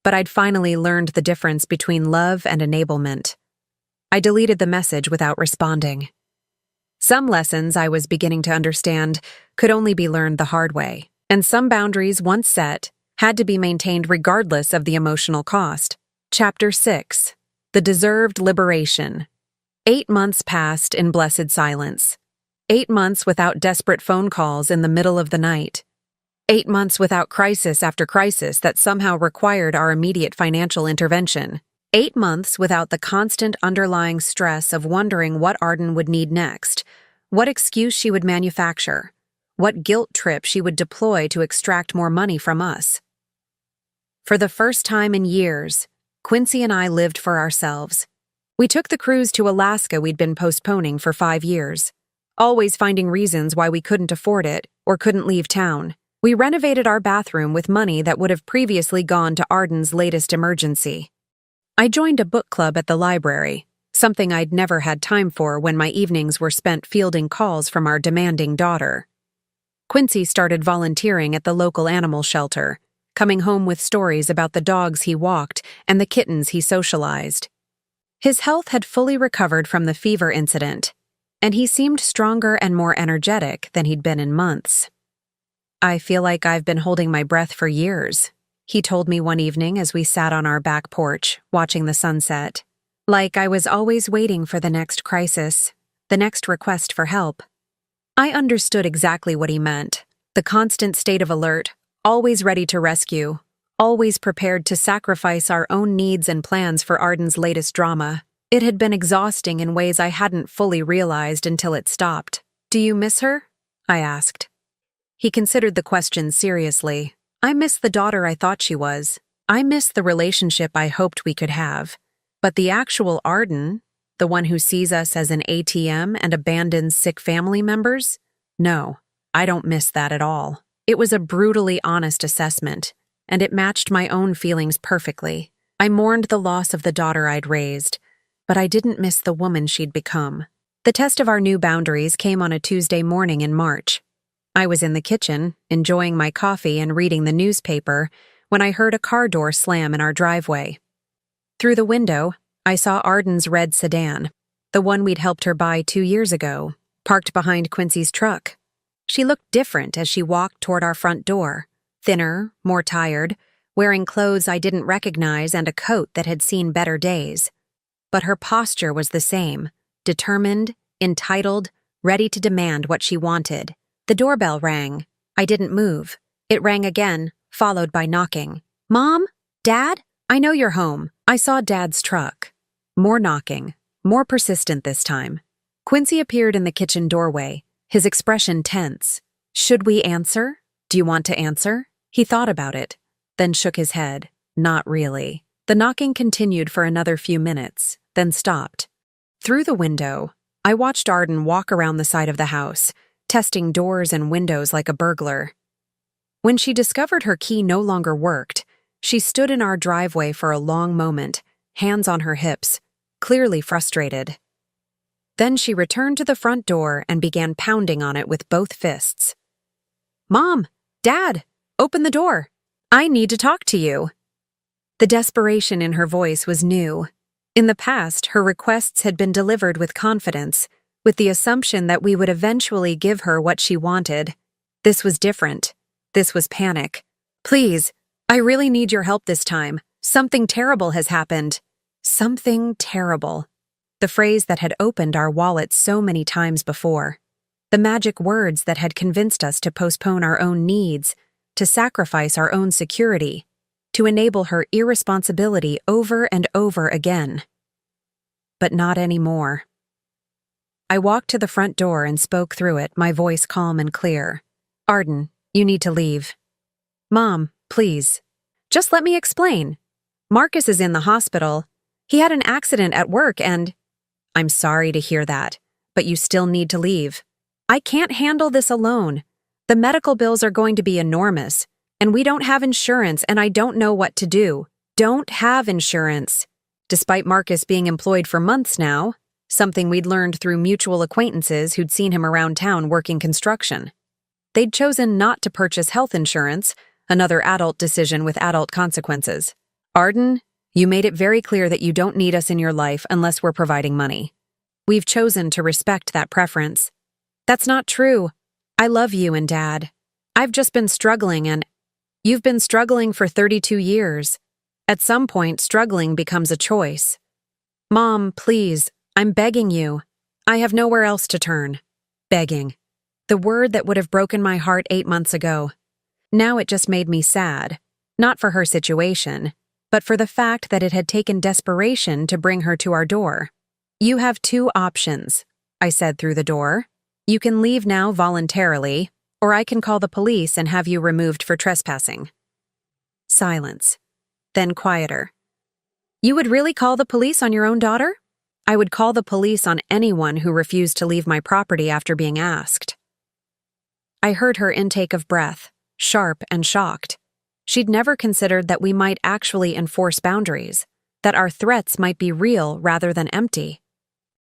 But I'd finally learned the difference between love and enablement. I deleted the message without responding. Some lessons I was beginning to understand could only be learned the hard way, and some boundaries, once set, had to be maintained regardless of the emotional cost. Chapter 6. The Deserved Liberation. 8 months passed in blessed silence. 8 months without desperate phone calls in the middle of the night. 8 months without crisis after crisis that somehow required our immediate financial intervention. 8 months without the constant underlying stress of wondering what Arden would need next, what excuse she would manufacture, what guilt trip she would deploy to extract more money from us. For the first time in years, Quincy and I lived for ourselves. We took the cruise to Alaska we'd been postponing for 5 years, always finding reasons why we couldn't afford it or couldn't leave town. We renovated our bathroom with money that would have previously gone to Arden's latest emergency. I joined a book club at the library, something I'd never had time for when my evenings were spent fielding calls from our demanding daughter. Quincy started volunteering at the local animal shelter, coming home with stories about the dogs he walked and the kittens he socialized. His health had fully recovered from the fever incident, and he seemed stronger and more energetic than he'd been in months. "I feel like I've been holding my breath for years," he told me one evening as we sat on our back porch, watching the sunset. "Like I was always waiting for the next crisis, the next request for help." I understood exactly what he meant. The constant state of alert, always ready to rescue, always prepared to sacrifice our own needs and plans for Arden's latest drama. It had been exhausting in ways I hadn't fully realized until it stopped. "Do you miss her?" I asked. He considered the question seriously. "I miss the daughter I thought she was. I miss the relationship I hoped we could have. But the actual Arden, the one who sees us as an ATM and abandons sick family members? No, I don't miss that at all." It was a brutally honest assessment, and it matched my own feelings perfectly. I mourned the loss of the daughter I'd raised, but I didn't miss the woman she'd become. The test of our new boundaries came on a Tuesday morning in March. I was in the kitchen, enjoying my coffee and reading the newspaper, when I heard a car door slam in our driveway. Through the window, I saw Arden's red sedan, the one we'd helped her buy 2 years ago, parked behind Quincy's truck. She looked different as she walked toward our front door, thinner, more tired, wearing clothes I didn't recognize and a coat that had seen better days. But her posture was the same, determined, entitled, ready to demand what she wanted. The doorbell rang. I didn't move. It rang again, followed by knocking. "Mom? Dad? I know you're home." I saw Dad's truck. More knocking, more persistent this time. Quincy appeared in the kitchen doorway, his expression tense. "Should we answer? Do you want to answer?" He thought about it, then shook his head. "Not really." The knocking continued for another few minutes, then stopped. Through the window, I watched Arden walk around the side of the house, testing doors and windows like a burglar. When she discovered her key no longer worked, she stood in our driveway for a long moment, hands on her hips, clearly frustrated. Then she returned to the front door and began pounding on it with both fists. "Mom! Dad! Open the door! I need to talk to you!" The desperation in her voice was new. In the past, her requests had been delivered with confidence, with the assumption that we would eventually give her what she wanted. This was different. This was panic. "Please, I really need your help this time. Something terrible has happened." Something terrible. The phrase that had opened our wallets so many times before. The magic words that had convinced us to postpone our own needs, to sacrifice our own security, to enable her irresponsibility over and over again. But not anymore. I walked to the front door and spoke through it, my voice calm and clear. "Arden, you need to leave." "Mom, please. Just let me explain. Marcus is in the hospital. He had an accident at work and—" "I'm sorry to hear that, but you still need to leave. I can't handle this alone. The medical bills are going to be enormous, and we don't have insurance, and I don't know what to do." Don't have insurance. Despite Marcus being employed for months now, something we'd learned through mutual acquaintances who'd seen him around town working construction. They'd chosen not to purchase health insurance, another adult decision with adult consequences. "Arden, you made it very clear that you don't need us in your life unless we're providing money. We've chosen to respect that preference." "That's not true. I love you and Dad. I've just been struggling and—" "You've been struggling for 32 years. At some point, struggling becomes a choice." "Mom, please, I'm begging you. I have nowhere else to turn." Begging. The word that would have broken my heart 8 months ago. Now it just made me sad. Not for her situation, but for the fact that it had taken desperation to bring her to our door. "You have 2 options," I said through the door. "You can leave now voluntarily, or I can call the police and have you removed for trespassing." Silence. Then quieter. "You would really call the police on your own daughter?" "I would call the police on anyone who refused to leave my property after being asked." I heard her intake of breath, sharp and shocked. She'd never considered that we might actually enforce boundaries, that our threats might be real rather than empty.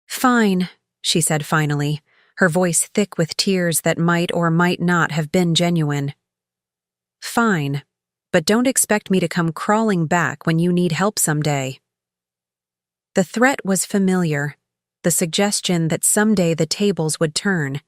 "Fine," she said finally, her voice thick with tears that might or might not have been genuine. "Fine, but don't expect me to come crawling back when you need help someday." The threat was familiar, the suggestion that someday the tables would turn,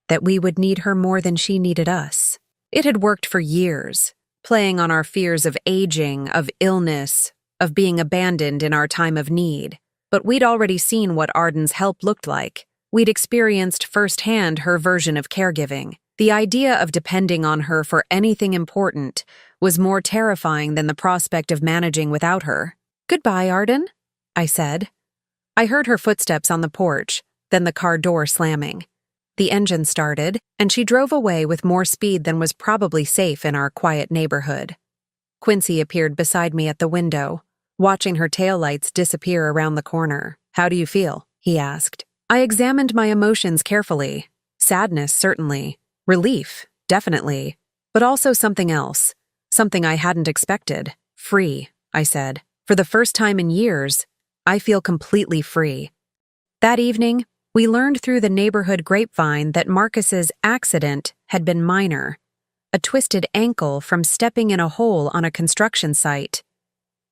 that we would need her more than she needed us. It had worked for years, playing on our fears of aging, of illness, of being abandoned in our time of need. But we'd already seen what Arden's help looked like. We'd experienced firsthand her version of caregiving. The idea of depending on her for anything important was more terrifying than the prospect of managing without her. "Goodbye, Arden," I said. I heard her footsteps on the porch, then the car door slamming. The engine started, and she drove away with more speed than was probably safe in our quiet neighborhood. Quincy appeared beside me at the window, watching her taillights disappear around the corner. "How do you feel?" he asked. I examined my emotions carefully. Sadness, certainly. Relief, definitely. But also something else. Something I hadn't expected. "Free," I said. "For the first time in years, I feel completely free." That evening, we learned through the neighborhood grapevine that Marcus's accident had been minor, a twisted ankle from stepping in a hole on a construction site.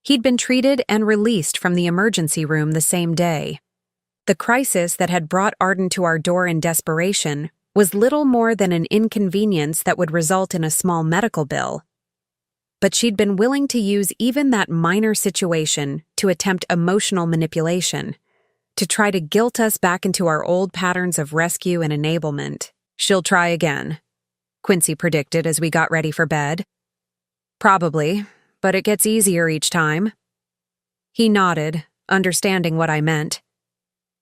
He'd been treated and released from the emergency room the same day. The crisis that had brought Arden to our door in desperation was little more than an inconvenience that would result in a small medical bill. But she'd been willing to use even that minor situation to attempt emotional manipulation, to try to guilt us back into our old patterns of rescue and enablement. "She'll try again," Quincy predicted as we got ready for bed. "Probably, but it gets easier each time." He nodded, understanding what I meant.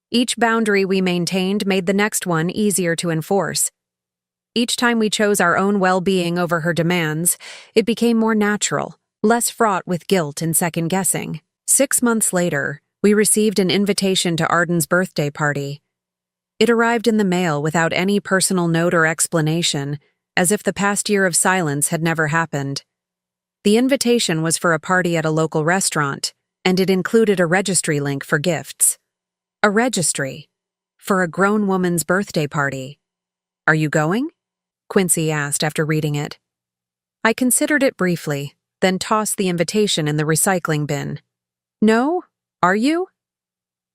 Each boundary we maintained made the next one easier to enforce. Each time we chose our own well-being over her demands, it became more natural, less fraught with guilt and second-guessing. 6 months later, we received an invitation to Arden's birthday party. It arrived in the mail without any personal note or explanation, as if the past year of silence had never happened. The invitation was for a party at a local restaurant, and it included a registry link for gifts. A registry for a grown woman's birthday party. "Are you going?" Quincy asked after reading it. I considered it briefly, then tossed the invitation in the recycling bin. "No? Are you?"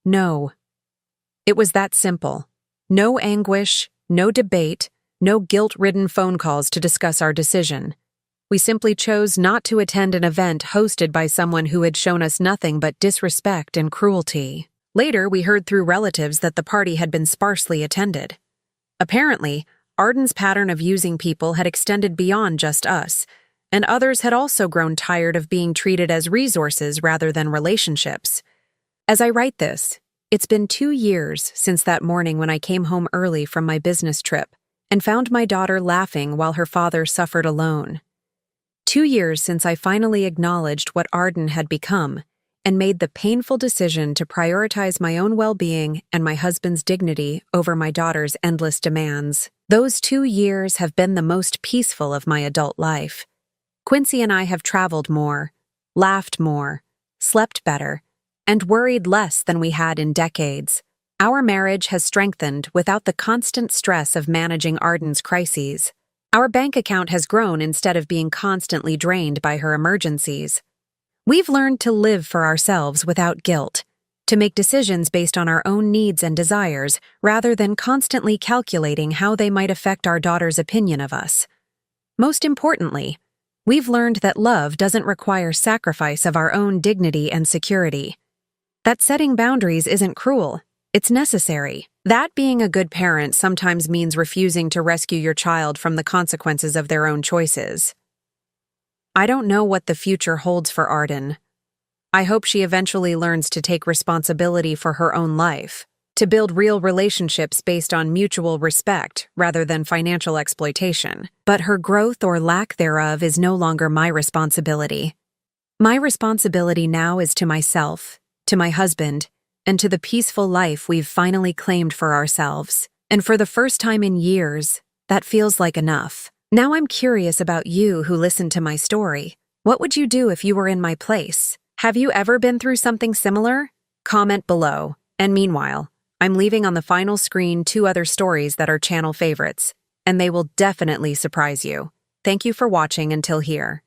"No." It was that simple. No anguish, no debate, no guilt-ridden phone calls to discuss our decision. We simply chose not to attend an event hosted by someone who had shown us nothing but disrespect and cruelty. Later, we heard through relatives that the party had been sparsely attended. Apparently, Arden's pattern of using people had extended beyond just us, and others had also grown tired of being treated as resources rather than relationships. As I write this, it's been 2 years since that morning when I came home early from my business trip and found my daughter laughing while her father suffered alone. 2 years since I finally acknowledged what Arden had become and made the painful decision to prioritize my own well-being and my husband's dignity over my daughter's endless demands. Those 2 years have been the most peaceful of my adult life. Quincy and I have traveled more, laughed more, slept better, and worried less than we had in decades. Our marriage has strengthened without the constant stress of managing Arden's crises. Our bank account has grown instead of being constantly drained by her emergencies. We've learned to live for ourselves without guilt, to make decisions based on our own needs and desires rather than constantly calculating how they might affect our daughter's opinion of us. Most importantly, we've learned that love doesn't require sacrifice of our own dignity and security. That setting boundaries isn't cruel, it's necessary. That being a good parent sometimes means refusing to rescue your child from the consequences of their own choices. I don't know what the future holds for Arden. I hope she eventually learns to take responsibility for her own life, to build real relationships based on mutual respect rather than financial exploitation. But her growth or lack thereof is no longer my responsibility. My responsibility now is to myself, to my husband, and to the peaceful life we've finally claimed for ourselves. And for the first time in years, that feels like enough. Now I'm curious about you who listened to my story. What would you do if you were in my place? Have you ever been through something similar? Comment below. And meanwhile, I'm leaving on the final screen 2 other stories that are channel favorites, and they will definitely surprise you. Thank you for watching until here.